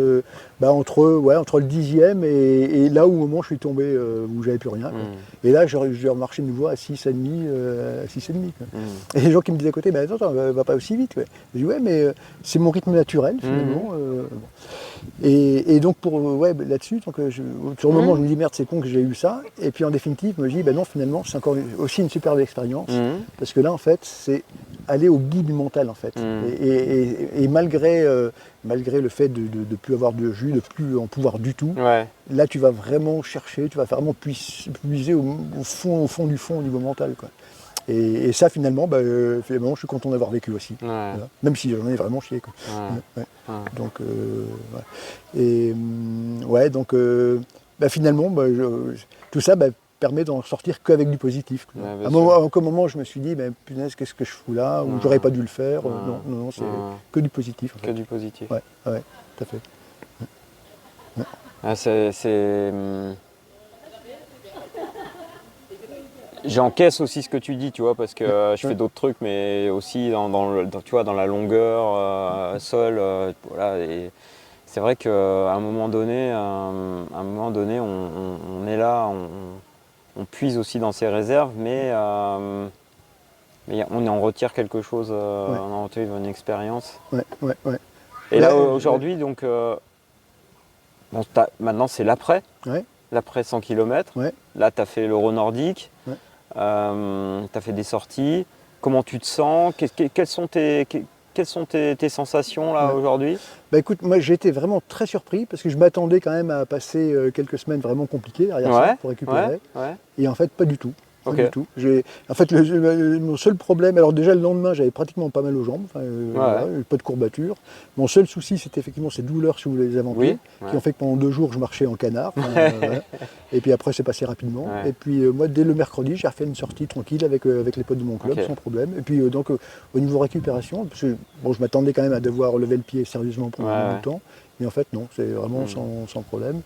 entre le 10e et là où au moment je suis tombé, où j'avais plus rien. Et là, je remarchais de nouveau à 6,5. Et les gens qui me disaient à côté, attends, va pas aussi vite. Je dis, mais c'est mon rythme naturel, finalement. Et donc, là-dessus, sur le moment, je me dis, merde, c'est con que j'ai eu ça. Et puis, en définitive, je me dis, non, finalement, c'est encore aussi une superbe expérience. Parce que là, en fait, c'est aller au bout du mental, en fait. Et malgré le fait de ne plus avoir de jus, de ne plus en pouvoir du tout, là, tu vas vraiment chercher, tu vas vraiment puiser au fond du fond au niveau mental, quoi. Et ça, finalement, je suis content d'avoir vécu aussi. Voilà. Même si j'en ai vraiment chié, quoi. Donc, Et donc, finalement, tout ça permet d'en sortir qu'avec du positif. À un moment, je me suis dit, punaise, qu'est-ce que je fous là, ou j'aurais pas dû le faire. Non, c'est que du positif. En fait. Que du positif. Ouais, tout à fait. J'encaisse aussi ce que tu dis, tu vois, parce que je fais d'autres trucs, mais aussi tu vois, dans la longueur, sol, voilà. Et c'est vrai qu'à un moment donné, on est là, on puise aussi dans ses réserves, mais on en retire quelque chose, on en retire une expérience. Ouais. Et là, aujourd'hui, donc, maintenant c'est l'après. Ouais. L'après 100 km. Ouais. Là, tu as fait l'Euro nordique, Ouais. tu as fait des sorties. Comment tu te sens? Quelles sont tes sensations là aujourd'hui? Bah écoute, moi j'ai été vraiment très surpris parce que je m'attendais quand même à passer quelques semaines vraiment compliquées derrière ça pour récupérer. Ouais. Et en fait, pas du tout. Pas Ok. du tout. En fait, mon seul problème, alors déjà le lendemain, j'avais pratiquement pas mal aux jambes, voilà, pas de courbature. Mon seul souci, c'était effectivement ces douleurs sous les avant-pieds, qui ont fait que pendant 2 jours, je marchais en canard. Voilà. Et puis après, c'est passé rapidement. Ouais. Et puis moi, dès le mercredi, j'ai refait une sortie tranquille avec les potes de mon club, sans problème. Et puis donc, au niveau récupération, parce que bon, je m'attendais quand même à devoir lever le pied sérieusement pendant du temps. Mais en fait, non, c'est vraiment sans problème.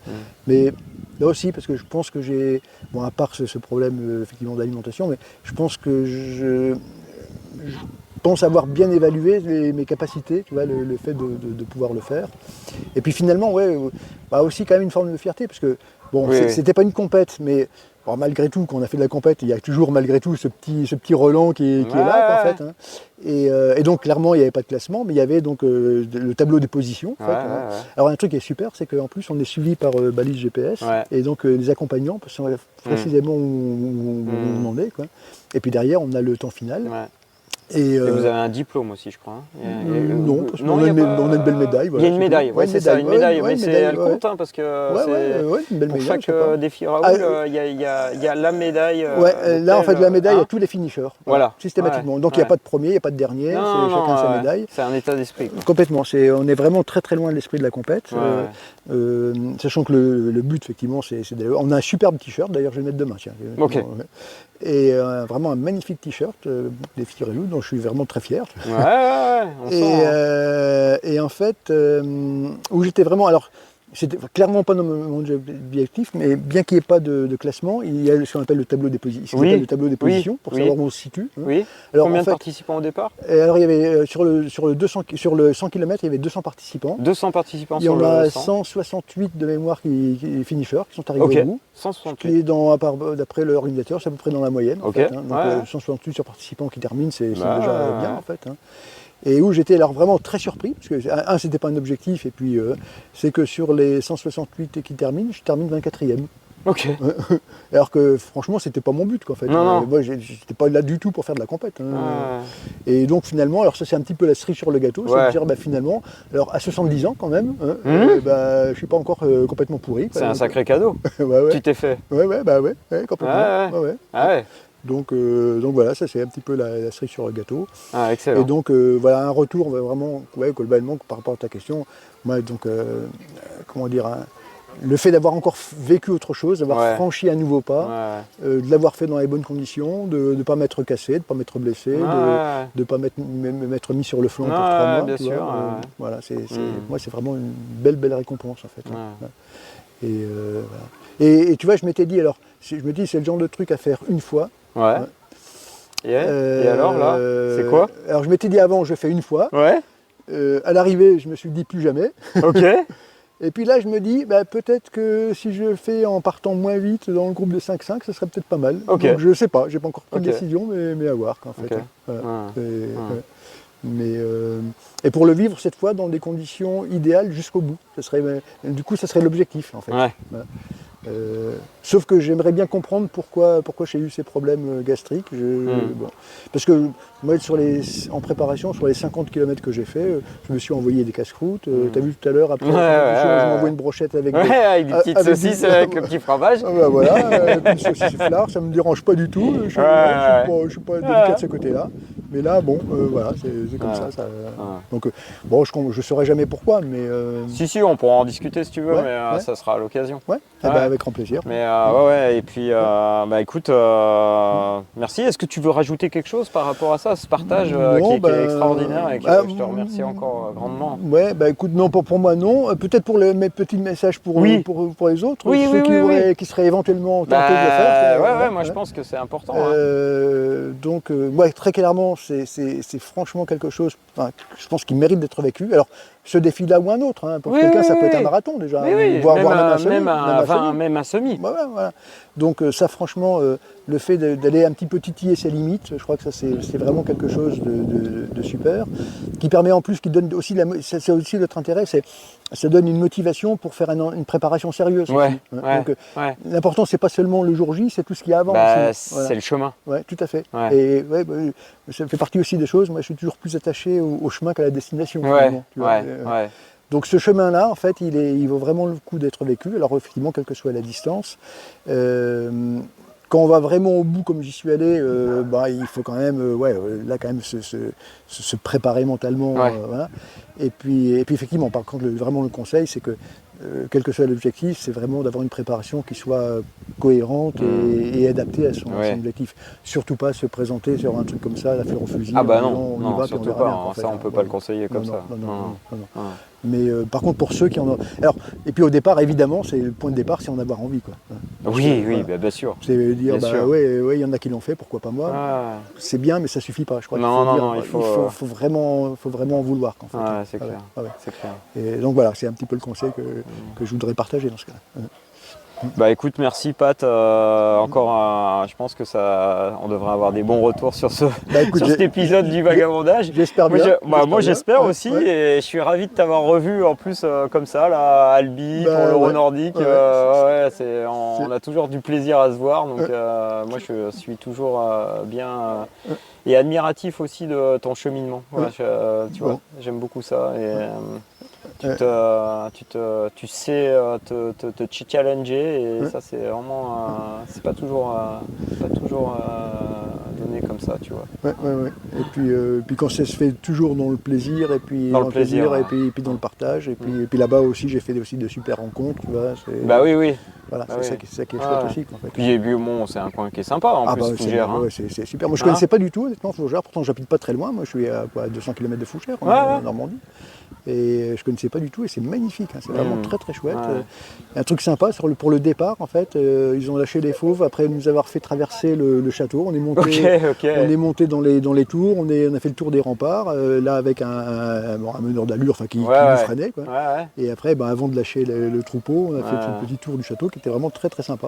Mais là aussi, parce que je pense que j'ai, bon, à part ce problème effectivement d'alimentation, mais je pense que je pense avoir bien évalué mes capacités, tu vois, le fait de pouvoir le faire. Et puis finalement, aussi quand même une forme de fierté, parce que bon, c'était pas une compète, mais alors, malgré tout, quand on a fait de la compète, il y a toujours malgré tout ce petit Roland qui est là, en fait. Hein. Et donc, clairement, il n'y avait pas de classement, mais il y avait donc le tableau des positions. En fait, hein. Alors, un truc qui est super, c'est qu'en plus, on est suivi par balise GPS, et donc les accompagnants, parce qu'on précisément où on en est. Quoi. Et puis derrière, on a le temps final. Et vous avez un diplôme aussi, je crois. Non, parce qu'on a une belle médaille. Voilà, il y a une médaille, c'est ça, une médaille, mais elle compte, hein, parce que une belle pour médaille, chaque défi Raoul, il y a la médaille. Là, en fait, la médaille, il y a tous les finishers, systématiquement. Donc, il n'y a pas de premier, il n'y a pas de dernier, chacun sa médaille. C'est un état d'esprit. Complètement, on est vraiment très très loin de l'esprit de la compète. Sachant que le but, effectivement, c'est d'ailleurs. On a un superbe t-shirt, d'ailleurs, je vais le mettre demain, tiens. Et vraiment un magnifique t-shirt des filles Reloud, dont je suis vraiment très fier. On sent, et en fait, où j'étais vraiment. Alors, c'était clairement pas mon objectif, mais bien qu'il n'y ait pas de classement, il y a ce qu'on appelle le tableau des positions, pour savoir où on se situe. Hein. Oui. Alors, combien de participants au départ? Alors, il y avait sur le 100 km, il y avait 200 participants. 200 participants sur le 100. Il y en a 168 de mémoire qui finishers, qui sont arrivés au bout. 168. Qui est d'après l'organisateur, c'est à peu près dans la moyenne. En fait, hein. Donc 168 sur participants qui terminent, c'est déjà bien en fait. Hein. Et où j'étais alors vraiment très surpris, parce que c'était pas un objectif, et puis c'est que sur les 168 qui terminent, je termine 24e. Ok. Alors que franchement, c'était pas mon but, quoi, en fait. Non. Moi, j'étais pas là du tout pour faire de la compète. Hein. Et donc finalement, alors ça c'est un petit peu la cerise sur le gâteau, c'est de dire finalement, alors à 70 ans quand même, je suis pas encore complètement pourri. C'est un sacré cadeau. Tu t'es fait. Ouais, complètement. Donc voilà, ça c'est un petit peu la cerise sur le gâteau. Excellent. Et donc voilà un retour vraiment, globalement par rapport à ta question. Moi donc comment dire, le fait d'avoir encore vécu autre chose, d'avoir franchi un nouveau pas, de l'avoir fait dans les bonnes conditions, de ne pas m'être cassé, de ne pas m'être blessé, de ne pas m'être mis sur le flanc pour 3 mois. Bien sûr. Voilà, moi c'est vraiment une belle récompense en fait. Et voilà. Et tu vois, je m'étais dit alors, c'est le genre de truc à faire une fois. Et alors là, c'est quoi? Alors je m'étais dit avant, je fais une fois. À l'arrivée, je me suis dit plus jamais. Ok. Et puis là, je me dis, peut-être que si je fais en partant moins vite dans le groupe de 5-5, ça serait peut-être pas mal. Donc je sais pas, j'ai pas encore pris de décision, mais à voir en fait. Voilà. Et pour le vivre cette fois dans des conditions idéales jusqu'au bout. Du coup, ça serait l'objectif en fait. Voilà. Sauf que j'aimerais bien comprendre pourquoi j'ai eu ces problèmes gastriques. Bon. Parce que moi, en préparation, sur les 50 km que j'ai fait, je me suis envoyé des casse-croûtes. Tu as vu tout à l'heure, après je m'envoie une brochette avec des petites saucisses avec le petit fromage. Voilà, une saucisse flard, ça ne me dérange pas du tout. Je ne suis pas délicat de ce côté-là. Mais là, bon, voilà, c'est comme ça. Donc, bon, je ne saurais jamais pourquoi, mais... Si, on pourra en discuter si tu veux, mais ça sera à l'occasion. Ouais, avec grand plaisir. Mais et puis, écoute, merci. Est-ce que tu veux rajouter quelque chose par rapport à ça, ce partage qui est extraordinaire et que je te remercie encore grandement. Ouais, écoute, non, pour moi, non. Peut-être pour mes petits messages pour les autres, ceux qui seraient éventuellement tentés de le faire. Moi je pense que c'est important. Donc, très clairement, c'est franchement quelque chose, je pense, qui mérite d'être vécu. Alors, ce défi-là ou un autre, pour quelqu'un, ça peut être un marathon déjà, voire même un semi. Voilà. Donc ça, franchement, le fait d'aller un petit peu titiller ses limites, je crois que ça, c'est vraiment quelque chose de super, qui permet en plus, qui donne aussi, c'est aussi notre intérêt, ça donne une motivation pour faire une préparation sérieuse. Donc l'important, c'est pas seulement le jour J, c'est tout ce qu'il y a avant. C'est le chemin. Ouais, tout à fait. Et ça fait partie aussi des choses, moi je suis toujours plus attaché au chemin qu'à la destination. Donc ce chemin-là, en fait, il vaut vraiment le coup d'être vécu. Alors effectivement, quelle que soit la distance. Quand on va vraiment au bout, comme j'y suis allé, il faut quand même, se préparer mentalement. Et puis effectivement, par contre, vraiment le conseil, c'est que quel que soit l'objectif, c'est vraiment d'avoir une préparation qui soit cohérente et adaptée à son objectif. Surtout pas se présenter sur un truc comme ça, la fleur au fusil. Non, surtout pas. Ça, on ne peut pas le conseiller comme ça. Non. Mais par contre, pour ceux qui en ont... Alors, et puis au départ, évidemment, c'est le point de départ, c'est en avoir envie. Bien sûr. C'est dire, il y en a qui l'ont fait, pourquoi pas moi. C'est bien, mais ça suffit pas, je crois. Il faut vraiment en vouloir. En fait. C'est clair. C'est clair. Et donc voilà, c'est un petit peu le conseil que je voudrais partager dans ce cas-là. Écoute, merci Pat. Encore, je pense que on devrait avoir des bons retours sur cet épisode du vagabondage. J'espère bien. Moi j'espère aussi, et je suis ravi de t'avoir revu en plus comme ça là, à Albi pour l'Euro Nordique. On a toujours du plaisir à se voir, donc moi je suis toujours bien et admiratif aussi de ton cheminement. Tu vois, j'aime beaucoup ça. Et, tu sais te challenger, et ça c'est vraiment c'est pas toujours donné comme ça, tu vois. Et puis quand ça se fait toujours dans le plaisir, et puis dans le plaisir, et puis dans le partage, et puis là-bas aussi j'ai fait aussi de super rencontres, tu vois. Oui. Voilà, c'est ça qui est chouette aussi. En fait. Puis c'est un coin qui est sympa en plus, Fougères. C'est super. Moi je ne connaissais pas du tout, honnêtement, Fougères. Pourtant j'habite pas très loin. Moi je suis à 200 km de Fougères, en Normandie. Et je ne connaissais pas du tout, et c'est magnifique. C'est vraiment très très chouette. Un truc sympa pour le départ, en fait. Ils ont lâché les fauves après nous avoir fait traverser le château. On est monté dans les tours. On a fait le tour des remparts, là avec un meneur d'allure qui nous freinait. Et après, avant de lâcher le troupeau, on a fait un petit tour du château qui était vraiment très très sympa.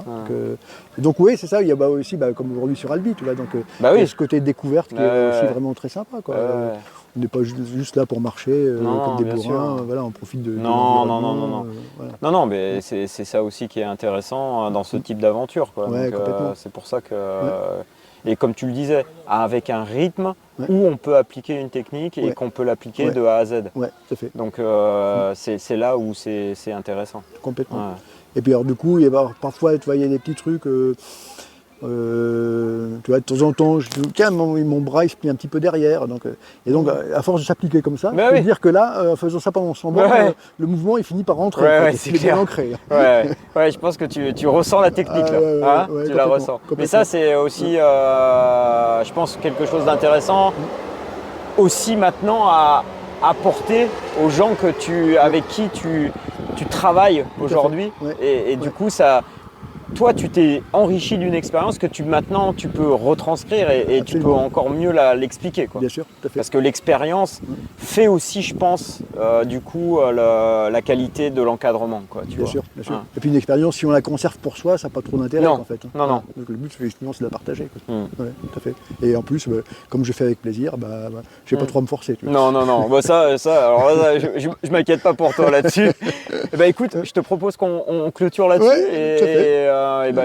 Donc oui, c'est ça. Il y a aussi, comme aujourd'hui sur Albi, tu vois, donc il y a ce côté découverte qui est aussi vraiment très sympa. On n'est pas juste là pour marcher comme des bourrins, on profite de Non, mais c'est ça aussi qui est intéressant dans ce type d'aventure. C'est pour ça que... Et comme tu le disais, avec un rythme où on peut appliquer une technique et qu'on peut l'appliquer de A à Z. Ouais, tout à fait. Donc c'est là où c'est intéressant. Complètement. Et puis alors du coup, parfois il y a des petits trucs... tu vois, de temps en temps, mon bras il se plie un petit peu derrière. Et donc, à force de s'appliquer comme ça, je peux dire que là, en faisant ça pendant son bord, le mouvement il finit par rentrer. C'est bien ancré. Je pense que tu ressens la technique là. Tu la ressens. Mais ça, c'est aussi, je pense, quelque chose d'intéressant aussi maintenant à apporter aux gens avec qui tu travailles aujourd'hui. Et du coup, ça. Toi, tu t'es enrichi d'une expérience que maintenant tu peux retranscrire et tu peux encore mieux l'expliquer. Bien sûr, tout à fait. Parce que l'expérience fait aussi, je pense, du coup, la qualité de l'encadrement. Bien sûr. Et puis une expérience, si on la conserve pour soi, ça n'a pas trop d'intérêt en fait. Non. Donc le but, effectivement, c'est de la partager. Tout à fait. Et en plus, comme je fais avec plaisir, je n'ai pas trop à me forcer. Tu vois. Non. Je m'inquiète pas pour toi là-dessus. Écoute, je te propose qu'on clôture là-dessus.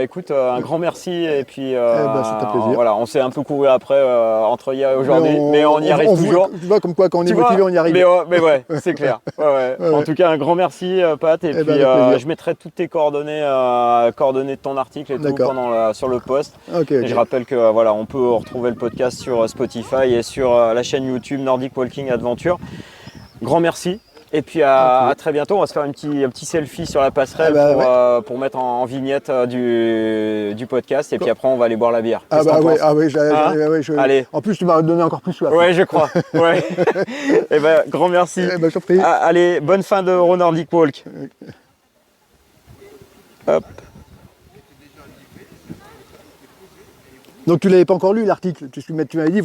écoute, un grand merci et puis c'est un plaisir. voilà, on s'est un peu couru après entre hier et aujourd'hui, mais on y arrive toujours. Tu vois comme quoi quand on est Tu vois, motivé, on y arrive. mais ouais, c'est clair. Ouais. En tout cas, un grand merci, Pat. Et puis, avec plaisir. je mettrai toutes tes coordonnées, coordonnées de ton article et tout D'accord. sur le post. Ok, Et je rappelle que voilà, on peut retrouver le podcast sur Spotify et sur la chaîne YouTube Nordic Walking Adventure. Grand merci. Et puis à très bientôt. On va se faire un petit selfie sur la passerelle pour mettre en vignette du podcast. Et puis après, on va aller boire la bière. Qu'est-ce que t'en penses ? Allez. En plus, tu m'as donné encore plus soif. Ouais, je crois. Ouais. Et grand merci. Je t'en prie. Allez, bonne fin de Euro Nordic Walk. Hop. Donc tu l'avais pas encore lu l'article, tu m'avais dit